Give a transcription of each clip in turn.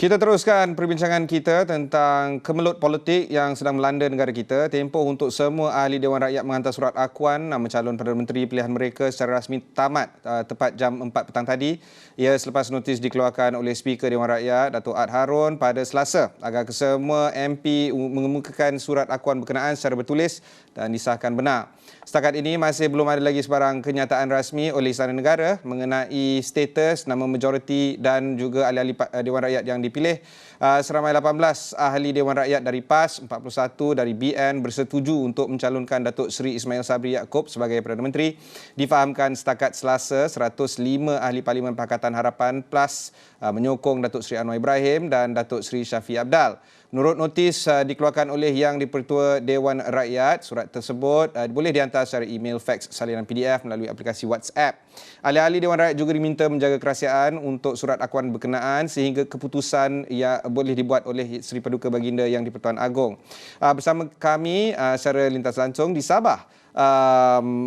Kita teruskan perbincangan kita tentang kemelut politik yang sedang melanda negara kita. Tempoh untuk semua ahli Dewan Rakyat menghantar surat akuan nama calon Perdana Menteri pilihan mereka secara rasmi tamat tepat jam 4 petang tadi. Ia selepas notis dikeluarkan oleh Speaker Dewan Rakyat, Datuk Ad Harun pada Selasa agar kesemua MP mengemukakan surat akuan berkenaan secara bertulis dan disahkan benar. Setakat ini masih belum ada lagi sebarang kenyataan rasmi oleh Istana Negara mengenai status nama majoriti dan juga ahli-ahli Dewan Rakyat yang dipilih. Seramai 18 ahli Dewan Rakyat dari PAS, 41 dari BN bersetuju untuk mencalonkan Datuk Seri Ismail Sabri Yaakob sebagai Perdana Menteri. Difahamkan setakat Selasa, 105 ahli Parlimen Pakatan Harapan PLAS menyokong Datuk Seri Anwar Ibrahim dan Datuk Seri Syafiq Abdal. Menurut notis dikeluarkan oleh Yang di-Pertua Dewan Rakyat, surat tersebut boleh dihantar secara email, fax, salinan PDF melalui aplikasi WhatsApp. Ahli-ahli Dewan Rakyat juga diminta menjaga kerahsiaan untuk surat akuan berkenaan sehingga keputusan yang boleh dibuat oleh Seri Paduka Baginda Yang di-Pertuan Agong. Bersama kami secara lintas langsung di Sabah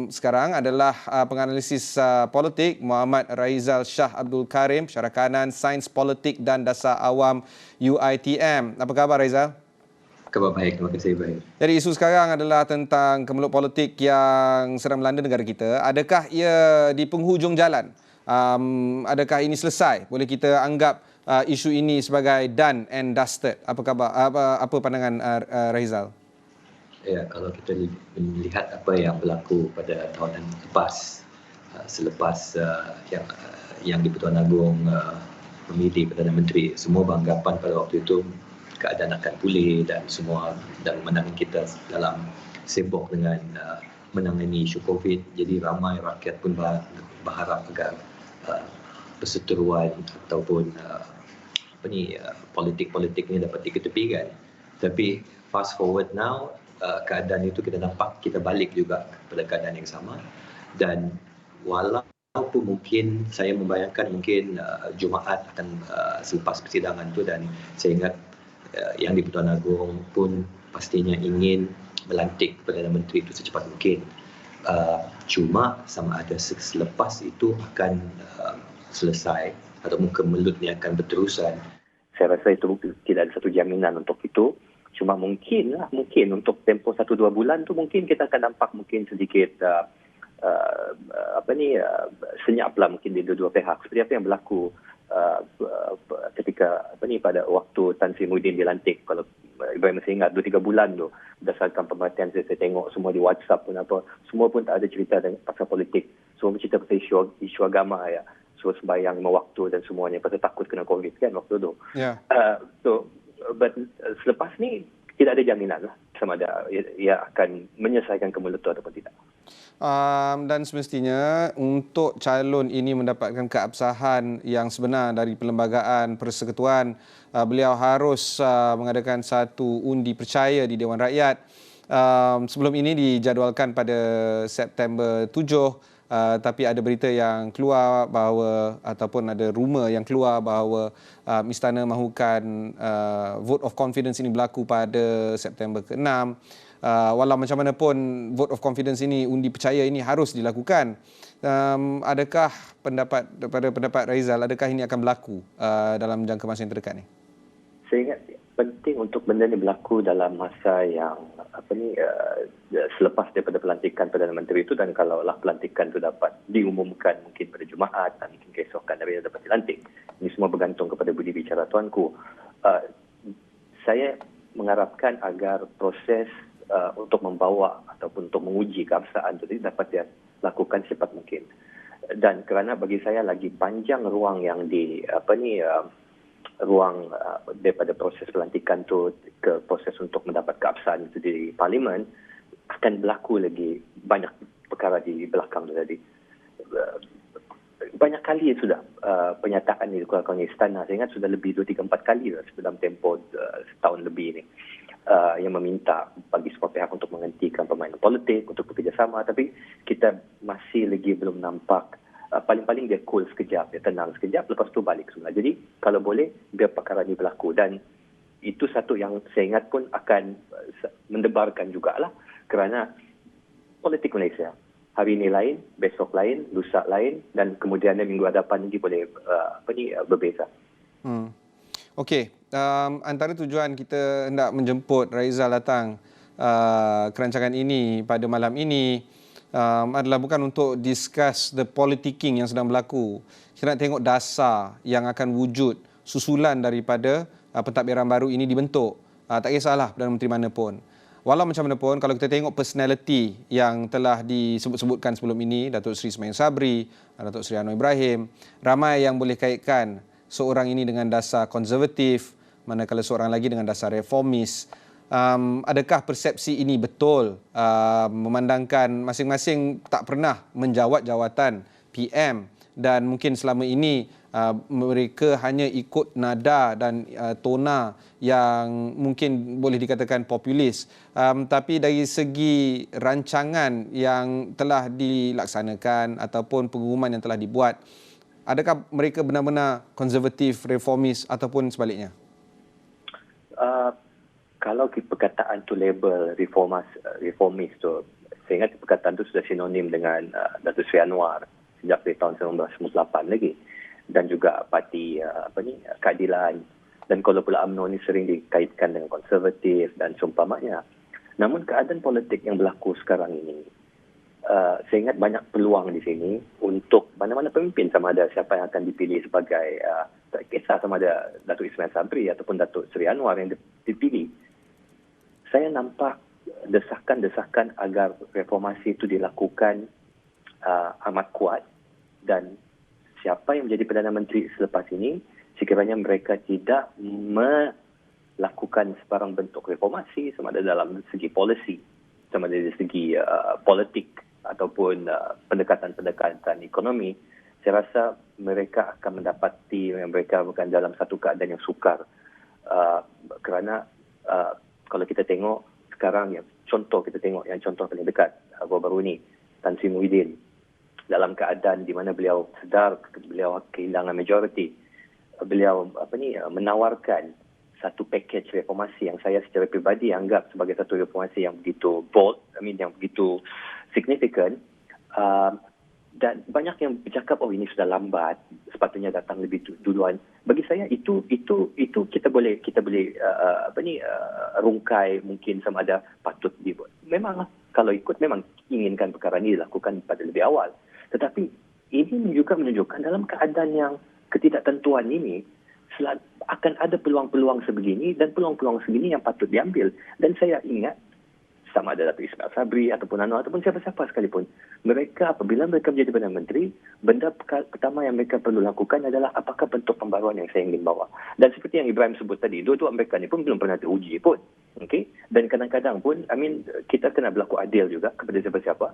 sekarang adalah penganalisis politik Muhammad Raizal Shah Abdul Karim, Syarah Kanan Sains Politik dan Dasar Awam UiTM. Apa khabar Raizal? Khabar baik, terima kasih baik. Jadi isu sekarang adalah tentang kemelut politik yang sedang melanda negara kita. Adakah ia di penghujung jalan? Adakah ini selesai? Boleh kita anggap isu ini sebagai done and dusted? Apa khabar? Apa pandangan Raizal? Ya, kalau kita melihat apa yang berlaku pada tahunan lepas, selepas yang di-Pertuan Agong memilih Perdana Menteri, semua beranggapan pada waktu itu keadaan akan pulih dan semua dan menangani kita dalam sibuk dengan menangani isu COVID. Jadi ramai rakyat pun berharap agar perseteruan ataupun politik-politik ini dapat diketepikan. Tapi fast forward now, keadaan itu kita nampak kita balik juga pada keadaan yang sama, dan walaupun mungkin saya membayangkan mungkin Jumaat akan selepas persidangan itu, dan saya ingat Yang di-Pertuan Agong pun pastinya ingin melantik Perdana Menteri itu secepat mungkin. Cuma sama ada selepas itu akan selesai ataupun kemelut ini akan berterusan. Saya rasa itu tidak ada satu jaminan untuk itu. Cuma mungkin untuk tempoh 1-2 bulan tu mungkin kita akan nampak mungkin sedikit senyaplah mungkin di dua-dua pihak, seperti apa yang berlaku ketika pada waktu Tan Sri Muhyiddin dilantik. Kalau Ibrahim masih ingat 2-3 bulan tu, berdasarkan pemerhatian saya tengok semua di WhatsApp pun semua pun tak ada cerita pasal politik, semua bercerita pasal isu agama ya. So sembahyang 5 waktu dan semuanya pasal takut kena COVID kan waktu tu. Yeah. But selepas ni tidak ada jaminan lah sama ada ia akan menyelesaikan kemelut itu ataupun tidak. Dan semestinya untuk calon ini mendapatkan keabsahan yang sebenar dari Perlembagaan Persekutuan, beliau harus mengadakan satu undi percaya di Dewan Rakyat. Sebelum ini dijadualkan pada September 7. Tapi ada berita yang keluar bahawa ataupun ada rumor yang keluar bahawa Istana mahukan vote of confidence ini berlaku pada September ke-6. Walau macam mana pun vote of confidence ini, undi percaya ini harus dilakukan. Adakah pendapat Raizal, adakah ini akan berlaku dalam jangka masa yang terdekat ni? Saya ingat penting untuk benda ini berlaku dalam masa yang selepas daripada pelantikan Perdana Menteri itu, dan kalaulah pelantikan itu dapat diumumkan mungkin pada Jumaat dan mungkin keesokan dari dapat dilantik. Ini semua bergantung kepada budi bicara tuanku. Saya mengharapkan agar proses untuk membawa ataupun untuk menguji keabsahan itu dapat dilakukan secepat mungkin. Dan kerana bagi saya lagi panjang ruang yang ruang daripada proses pelantikan tu ke proses untuk mendapat keabsahan itu di Parlimen, akan berlaku lagi banyak perkara di belakang tu tadi. Banyak kali sudah pernyataan ini dikeluarkan oleh Istana. Saya ingat sudah lebih 2-3-4 kali dalam tempoh setahun lebih ini, yang meminta bagi semua pihak untuk menghentikan permainan politik, untuk bekerjasama. Tapi kita masih lagi belum nampak. Paling-paling dia cool sekejap, dia tenang sekejap, lepas tu balik semula. Jadi kalau boleh biar perkara ini berlaku, dan itu satu yang saya ingat pun akan mendebarkan jugalah, kerana politik Malaysia hari ini lain, besok lain, lusa lain dan kemudian minggu hadapan lagi boleh berbeza. Okey, antara tujuan kita hendak menjemput Raizal datang ke rancangan ini pada malam ini adalah bukan untuk discuss the politicking yang sedang berlaku. Kita nak tengok dasar yang akan wujud susulan daripada pentadbiran baru ini dibentuk. Tak kisahlah Perdana Menteri mana pun. Walau macam mana pun, kalau kita tengok personality yang telah disebut-sebutkan sebelum ini, Datuk Seri Ismail Sabri, Datuk Seri Anwar Ibrahim, ramai yang boleh kaitkan seorang ini dengan dasar konservatif, manakala seorang lagi dengan dasar reformis. Adakah persepsi ini betul, memandangkan masing-masing tak pernah menjawat jawatan PM dan mungkin selama ini mereka hanya ikut nada dan tona yang mungkin boleh dikatakan populis. Tapi dari segi rancangan yang telah dilaksanakan ataupun pengumuman yang telah dibuat, adakah mereka benar-benar konservatif, reformis ataupun sebaliknya? Kalau perkataan tu label reformis tu, saya ingat perkataan tu sudah sinonim dengan Datuk Seri Anwar sejak dari tahun 1998 lagi, dan juga parti keadilan, dan kalau pula UMNO ni sering dikaitkan dengan konservatif dan seumpamanya. Namun keadaan politik yang berlaku sekarang ini, saya ingat banyak peluang di sini untuk mana-mana pemimpin, sama ada siapa yang akan dipilih sebagai tak kisah sama ada Datuk Ismail Sabri ataupun Datuk Seri Anwar yang dipilih. Saya nampak desakan-desakan agar reformasi itu dilakukan amat kuat, dan siapa yang menjadi Perdana Menteri selepas ini, sekiranya mereka tidak melakukan sebarang bentuk reformasi, sama ada dalam segi polisi, sama ada dari segi politik ataupun pendekatan-pendekatan ekonomi, saya rasa mereka akan mendapati yang mereka bukan dalam satu keadaan yang sukar. Kerana kalau kita tengok sekarang, yang contoh paling dekat baru-baru ini, Tan Sri Muhyiddin, dalam keadaan di mana beliau sedar beliau kehilangan majoriti, beliau menawarkan satu package reformasi yang saya secara pribadi anggap sebagai satu reformasi yang begitu bold, yang begitu signifikan, dan banyak yang bercakap ini sudah lambat, sepatutnya datang lebih duluan. Bagi saya itu kita boleh rungkai mungkin sama ada patut dibuat. Memang kalau ikut memang inginkan perkara ini dilakukan pada lebih awal. Tetapi ini juga menunjukkan dalam keadaan yang ketidaktentuan ini akan ada peluang-peluang sebegini dan peluang-peluang sebegini yang patut diambil. Dan saya ingat sama ada Datuk Ismail Sabri ataupun Anwar ataupun siapa-siapa sekalipun, mereka apabila mereka menjadi Perdana Menteri, benda pertama yang mereka perlu lakukan adalah apakah bentuk pembaruan yang saya ingin bawa. Dan seperti yang Ibrahim sebut tadi, dua-dua mereka ni pun belum pernah teruji pun. Okay? Dan kadang-kadang pun kita kena berlaku adil juga kepada siapa-siapa.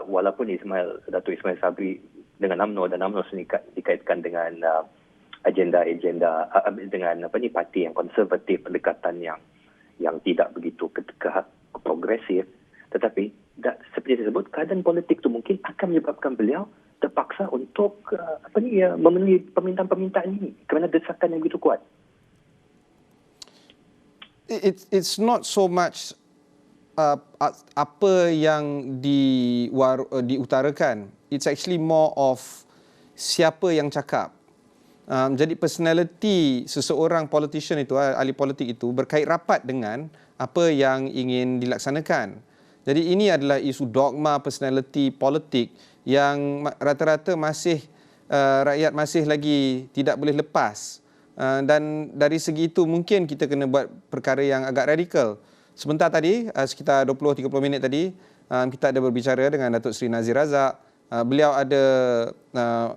Walaupun Datuk Ismail Sabri dengan UMNO, dan UMNO dikaitkan dengan agenda-agenda dengan parti yang konservatif, pendekatan yang tidak begitu progresif, tetapi seperti saya sebut, keadaan politik itu mungkin akan menyebabkan beliau terpaksa untuk memenuhi permintaan-permintaan ini kerana desakan yang begitu kuat. It's not so much apa yang diutarakan. It's actually more of siapa yang cakap. Jadi personality seseorang politician itu, ahli politik itu, berkait rapat dengan apa yang ingin dilaksanakan. Jadi ini adalah isu dogma personality politik yang rata-rata rakyat masih lagi tidak boleh lepas. Dan dari segi itu mungkin kita kena buat perkara yang agak radikal. Sebentar tadi, sekitar 20-30 minit tadi, kita ada berbicara dengan Datuk Seri Nazir Razak. Beliau ada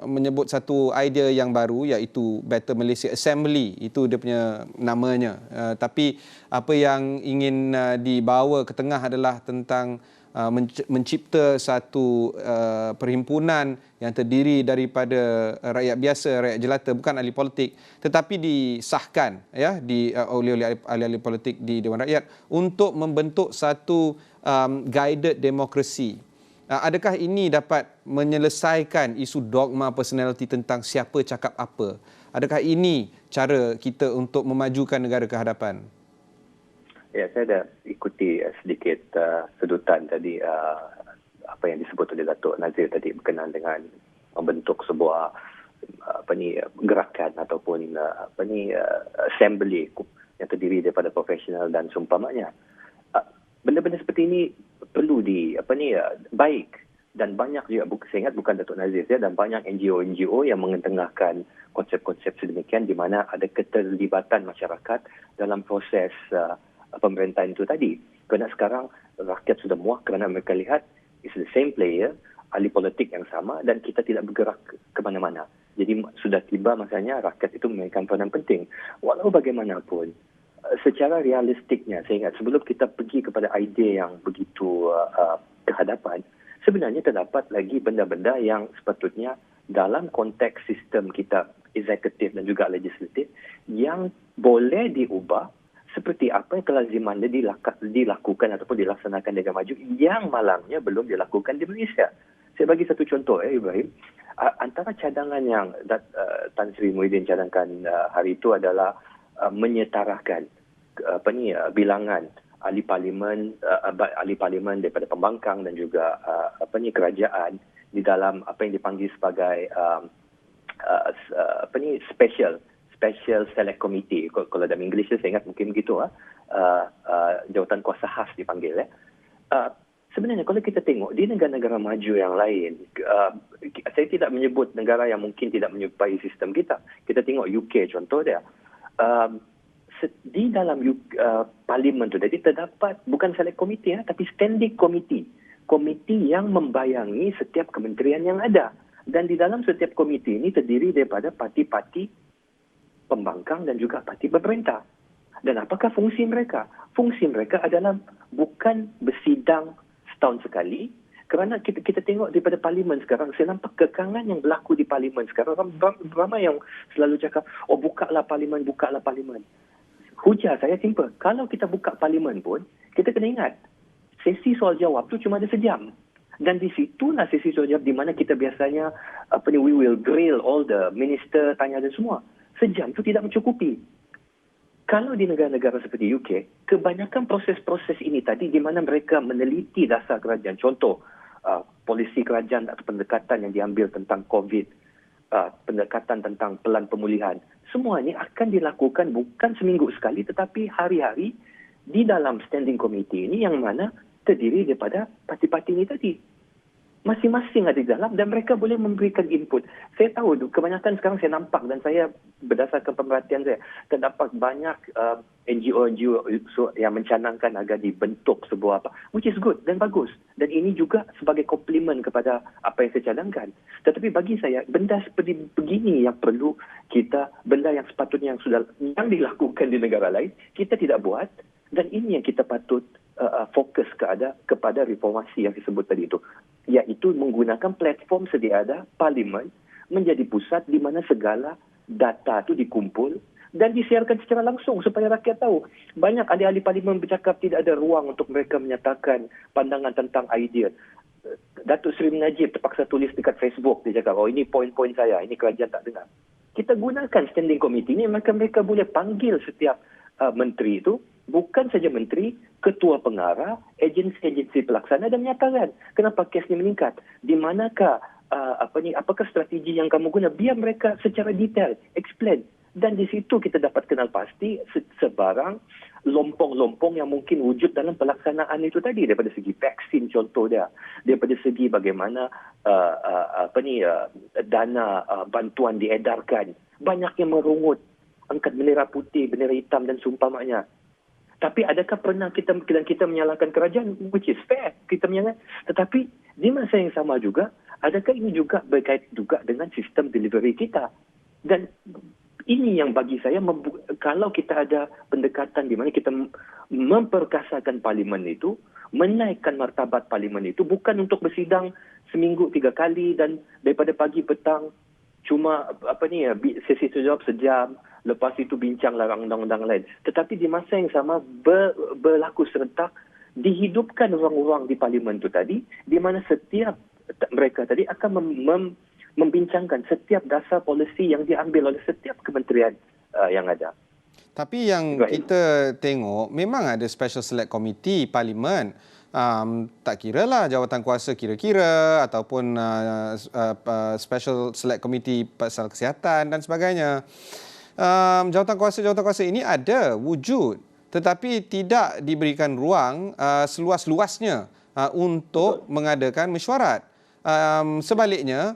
menyebut satu idea yang baru, iaitu Better Malaysia Assembly. Itu dia punya namanya. Tapi apa yang ingin dibawa ke tengah adalah tentang mencipta satu perhimpunan yang terdiri daripada rakyat biasa, rakyat jelata, bukan ahli politik, tetapi disahkan oleh ahli-ahli politik di Dewan Rakyat untuk membentuk satu guided demokrasi. Adakah ini dapat menyelesaikan isu dogma personality tentang siapa cakap apa? Adakah ini cara kita untuk memajukan negara ke hadapan? Ya, saya dah ikuti sedikit sedutan tadi apa yang disebut oleh Datuk Nazir tadi berkenaan dengan membentuk sebuah gerakan ataupun assembly yang terdiri daripada profesional dan seumpamanya. Benda-benda seperti ini perlu baik, dan banyak juga, saya ingat bukan Datuk Nazir dan banyak NGO yang mengetengahkan konsep-konsep sedemikian di mana ada keterlibatan masyarakat dalam proses pemerintahan itu tadi. Kerana sekarang rakyat sudah muak kerana mereka lihat it's the same player, ahli politik yang sama, dan kita tidak bergerak ke mana-mana. Jadi sudah tiba masanya rakyat itu memainkan peranan penting. Walau bagaimanapun, secara realistiknya, saya ingat sebelum kita pergi kepada idea yang begitu kehadapan, sebenarnya terdapat lagi benda-benda yang sepatutnya dalam konteks sistem kita eksekutif dan juga legislatif yang boleh diubah seperti apa yang kelaziman dilakukan ataupun dilaksanakan di negara maju yang malangnya belum dilakukan di Malaysia. Saya bagi satu contoh, Ibrahim. Antara cadangan yang Tan Sri Muhyiddin cadangkan hari itu adalah menyetarakan bilangan ahli parlimen daripada pembangkang dan juga kerajaan di dalam apa yang dipanggil sebagai special select committee. Kalau dalam Inggeris saya ingat mungkin begitu, jawatan kuasa khas dipanggil. Sebenarnya kalau kita tengok di negara-negara maju yang lain, saya tidak menyebut negara yang mungkin tidak menyerupai sistem kita. Kita tengok UK contoh dia. Di dalam parlimen tu jadi terdapat bukan select committee tapi standing committee. Komiti yang membayangi setiap kementerian yang ada. Dan di dalam setiap komiti ini terdiri daripada parti-parti pembangkang dan juga parti pemerintah. Dan apakah fungsi mereka? Fungsi mereka adalah bukan bersidang setahun sekali, kerana kita tengok daripada parlimen sekarang, saya nampak kekangan yang berlaku di parlimen sekarang. Ramai yang selalu cakap, bukalah parlimen. Hujah saya simple. Kalau kita buka parlimen pun, kita kena ingat, sesi soal jawab tu cuma ada sejam. Dan di situlah sesi soal jawab di mana kita biasanya, we will grill all the minister, tanya dan semua. Sejam tu tidak mencukupi. Kalau di negara-negara seperti UK, kebanyakan proses-proses ini tadi di mana mereka meneliti dasar kerajaan. Contoh, polisi kerajaan atau pendekatan yang diambil tentang COVID, pendekatan tentang pelan pemulihan. Semua ini akan dilakukan bukan seminggu sekali tetapi hari-hari di dalam standing committee ini yang mana terdiri daripada parti-parti ini tadi. Masing-masing ada di dalam dan mereka boleh memberikan input. Saya tahu kebanyakan sekarang saya nampak dan saya berdasarkan pemerhatian saya, terdapat banyak NGO yang mencanangkan agar dibentuk sebuah which is good dan bagus. Dan ini juga sebagai komplimen kepada apa yang saya cadangkan. Tetapi bagi saya, benda seperti begini yang perlu kita, benda yang sepatutnya yang dilakukan di negara lain, kita tidak buat. Dan ini yang kita patut fokus kepada reformasi yang disebut tadi itu, iaitu menggunakan platform sedia ada parlimen menjadi pusat di mana segala data itu dikumpul dan disiarkan secara langsung supaya rakyat tahu. Banyak ahli-ahli parlimen bercakap tidak ada ruang untuk mereka menyatakan pandangan tentang idea. Datuk Seri Najib terpaksa tulis dekat Facebook, dia cakap, ini poin-poin saya, ini kerajaan tak dengar. Kita gunakan standing committee ini, maka mereka boleh panggil setiap menteri itu, bukan saja menteri, ketua pengarah, agensi-agensi pelaksana dan menyatakan kenapa kes ini meningkat. Di manakah apakah strategi yang kamu guna? Biar mereka secara detail explain. Dan di situ kita dapat kenal pasti sebarang lompong-lompong yang mungkin wujud dalam pelaksanaan itu tadi, daripada segi vaksin contoh dia, daripada segi bagaimana dana bantuan diedarkan, banyak yang merungut angkat bendera putih, bendera hitam dan seumpamanya. Tapi adakah pernah kita menyalahkan kerajaan, which is fair, kita menyalahkan. Tetapi di masa yang sama juga, adakah ini juga berkait juga dengan sistem delivery kita? Dan ini yang bagi saya, kalau kita ada pendekatan di mana kita memperkasakan parlimen itu, menaikkan martabat parlimen itu, bukan untuk bersidang seminggu 3 kali dan daripada pagi petang cuma sesi jawab sejam, lepas itu bincang larang undang-undang lain. Tetapi di masa yang sama berlaku serentak, dihidupkan ruang-ruang di parlimen itu tadi, di mana setiap mereka tadi akan membincangkan setiap dasar polisi yang diambil oleh setiap kementerian yang ada. Tapi yang kita tengok, memang ada Special Select Committee Parlimen. Tak kiralah jawatan kuasa kira-kira ataupun Special Select Committee pasal kesihatan dan sebagainya. Jawatan kuasa ini ada wujud tetapi tidak diberikan ruang seluas-luasnya untuk mengadakan mesyuarat. Sebaliknya,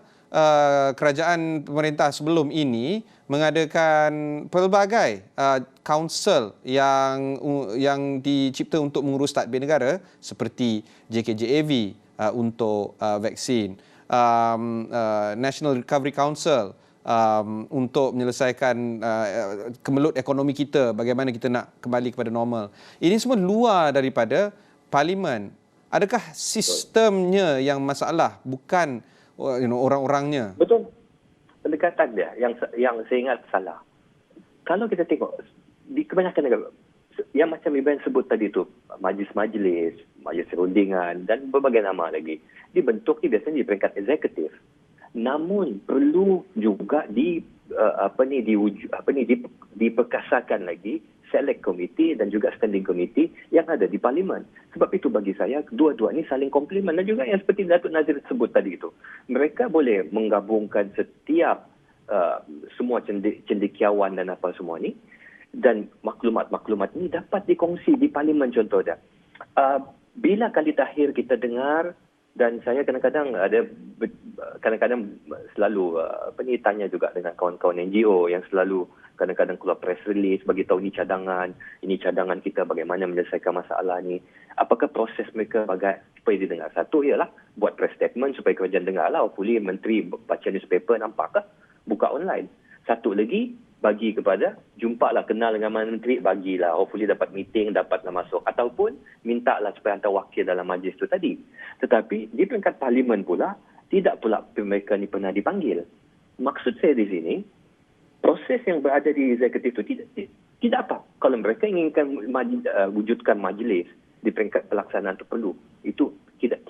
kerajaan pemerintah sebelum ini mengadakan pelbagai kaunsil yang dicipta untuk mengurus tadbir negara seperti JKJAV untuk vaksin, National Recovery Council untuk menyelesaikan kemelut ekonomi kita, bagaimana kita nak kembali kepada normal. Ini semua luar daripada parlimen. Adakah sistemnya yang masalah, bukan orang-orangnya? Betul. Pendekatan dia yang saya ingat salah. Kalau kita tengok di kebanyakan negara, yang macam Ibrahim sebut tadi tu, majlis-majlis, majlis rundingan dan berbagai nama lagi, dibentuk ni biasanya di peringkat eksekutif. Namun perlu juga diperkasakan lagi select committee dan juga standing committee yang ada di parlimen. Sebab itu bagi saya dua-dua ni saling komplement, dan juga yang seperti Datuk Nazir sebut tadi itu, mereka boleh menggabungkan setiap semua cendekiawan dan apa semua ni, dan maklumat-maklumat ini dapat dikongsi di parlimen. Contoh dia, bila kali terakhir kita dengar, dan saya kadang-kadang selalu tanya juga dengan kawan-kawan NGO yang selalu kadang-kadang keluar press release bagi tahu ini cadangan kita bagaimana menyelesaikan masalah ni. Apakah proses mereka supaya didengar? Satu ialah buat press statement supaya kerajaan dengar lah. Hopefully menteri baca newspaper, nampakkah, buka online. Satu lagi, bagi kepada, jumpalah, kenal dengan menteri, bagilah. Hopefully dapat meeting, dapatlah masuk. Ataupun mintalah supaya hantar wakil dalam majlis itu tadi. Tetapi di peringkat parlimen pula, tidak pula mereka ni pernah dipanggil. Maksud saya di sini, proses yang berada di eksekutif itu tidak apa. Kalau mereka inginkan wujudkan majlis di peringkat pelaksanaan itu perlu. Itu tidak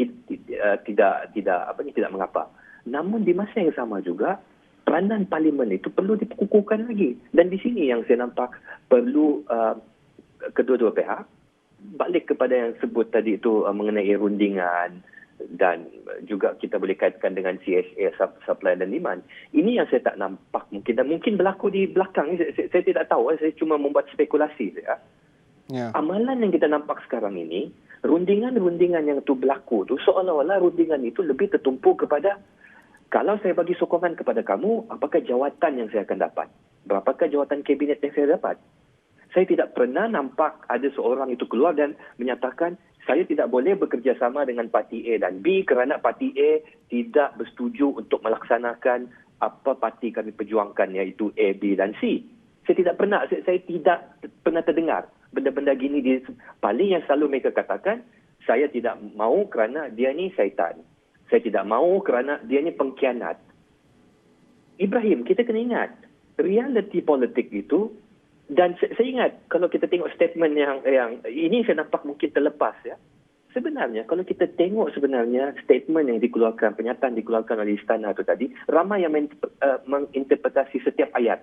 mengapa. Namun di masa yang sama juga, peranan parlimen itu perlu dikukuhkan lagi. Dan di sini yang saya nampak perlu kedua-dua pihak balik kepada yang sebut tadi itu mengenai rundingan, dan juga kita boleh kaitkan dengan CSA, supply dan demand. Ini yang saya tak nampak mungkin berlaku di belakang. Saya tidak tahu, saya cuma membuat spekulasi saja. Yeah. Amalan yang kita nampak sekarang ini, rundingan-rundingan yang itu berlaku tu seolah-olah rundingan itu lebih tertumpu kepada, kalau saya bagi sokongan kepada kamu, apakah jawatan yang saya akan dapat? Berapakah jawatan kabinet yang saya dapat? Saya tidak pernah nampak ada seorang itu keluar dan menyatakan, saya tidak boleh bekerjasama dengan parti A dan B kerana parti A tidak bersetuju untuk melaksanakan apa parti kami perjuangkan, iaitu A, B dan C. Saya tidak pernah terdengar benda-benda gini. Paling yang selalu mereka katakan, saya tidak mahu kerana dia ni syaitan. Saya tidak mahu kerana dia ni pengkhianat. Ibrahim, kita kena ingat, realiti politik itu, dan saya ingat kalau kita tengok statement yang ini saya nampak mungkin terlepas ya. Sebenarnya kalau kita tengok sebenarnya statement yang dikeluarkan, pernyataan dikeluarkan oleh istana itu tadi, ramai yang menginterpretasi setiap ayat.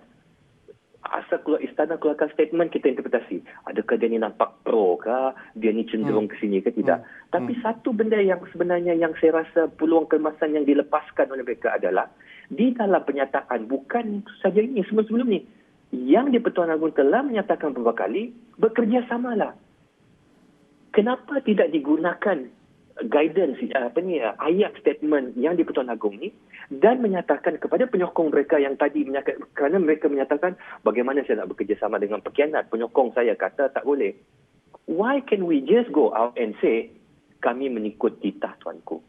Asal istana keluarkan statement, kita interpretasi. Adakah dia ni nampak pro ke? Dia ni cenderung ke sini ke? Tidak. Tapi satu benda yang sebenarnya yang saya rasa peluang kemasan yang dilepaskan oleh mereka adalah, di dalam pernyataan, bukan saja ini, sebelum ni, yang di-Pertuan Agong telah menyatakan beberapa kali, bekerjasamalah. Kenapa tidak digunakan guidance, ayat statement yang di-Pertuan Agong ni, dan menyatakan kepada penyokong mereka yang tadi, kerana mereka menyatakan bagaimana saya nak bekerjasama dengan pengkhianat, penyokong saya kata tak boleh. Why can we just go out and say kami mengikut titah tuanku?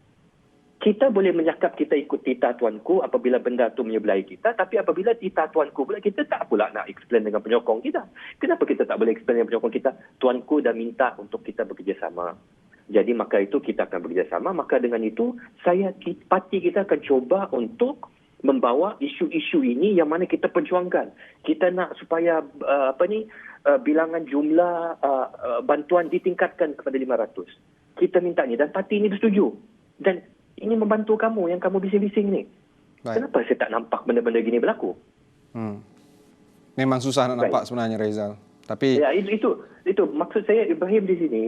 Kita boleh menyakap kita ikut titah tuanku apabila benda tu menyebelahi kita, tapi apabila titah tuanku pula, kita tak pula nak explain dengan penyokong kita. Kenapa kita tak boleh explain dengan penyokong kita? Tuanku dah minta untuk kita bekerjasama. Jadi maka itu kita akan bekerjasama. Maka dengan itu parti kita akan cuba untuk membawa isu-isu ini yang mana kita perjuangkan. Kita nak supaya bilangan jumlah bantuan ditingkatkan kepada 500. Kita minta ni dan parti ini bersetuju. Dan ini membantu kamu yang kamu bising-bising ni. Baik. Kenapa saya tak nampak benda-benda gini berlaku? Memang susah nak nampak sebenarnya, Raizal. Tapi ya, itu maksud saya, Ibrahim, di sini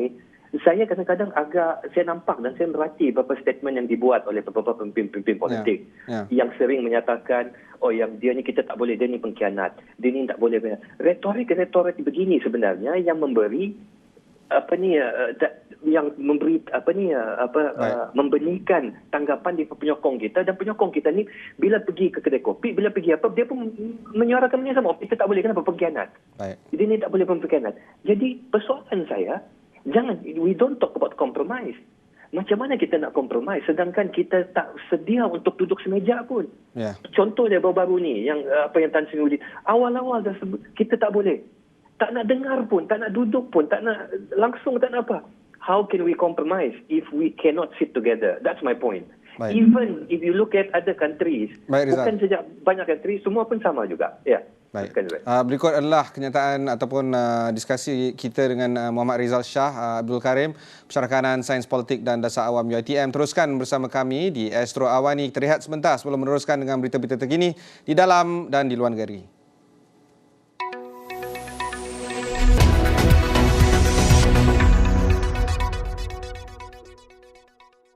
Saya kadang-kadang saya nampak dan saya merhati beberapa statement yang dibuat oleh beberapa pemimpin-pemimpin politik yang sering menyatakan, yang dia ni kita tak boleh, dia ni pengkhianat, dia ni tak boleh. Retorik begini sebenarnya yang memberi membenihkan tanggapan di penyokong kita, dan penyokong kita ni bila pergi ke kedai kopi, bila pergi dia pun menyuarakan benda sama, kita tak boleh, kenapa pengkhianat. Dia ni tak boleh pengkhianat. Jadi persoalan saya, we don't talk about compromise. Macam mana kita nak compromise sedangkan kita tak sedia untuk duduk semeja pun. Contoh dia baru-baru ni yang Tan Sri Muhyiddin, awal-awal dah kita tak boleh, tak nak dengar pun, tak nak duduk pun, tak nak langsung, tak nak apa. How can we compromise if we cannot sit together? That's my point. Even if you look at other countries, bukan saja banyak countries, semua pun sama juga. Baik. Berikut adalah kenyataan ataupun diskusi kita dengan Muhammad Rizal Shah Abdul Karim, Pensyarah Kanan Sains Politik dan Dasar Awam UiTM. Teruskan bersama kami di Astro Awani. Kita rehat sebentar sebelum meneruskan dengan berita-berita terkini di dalam dan di luar negeri.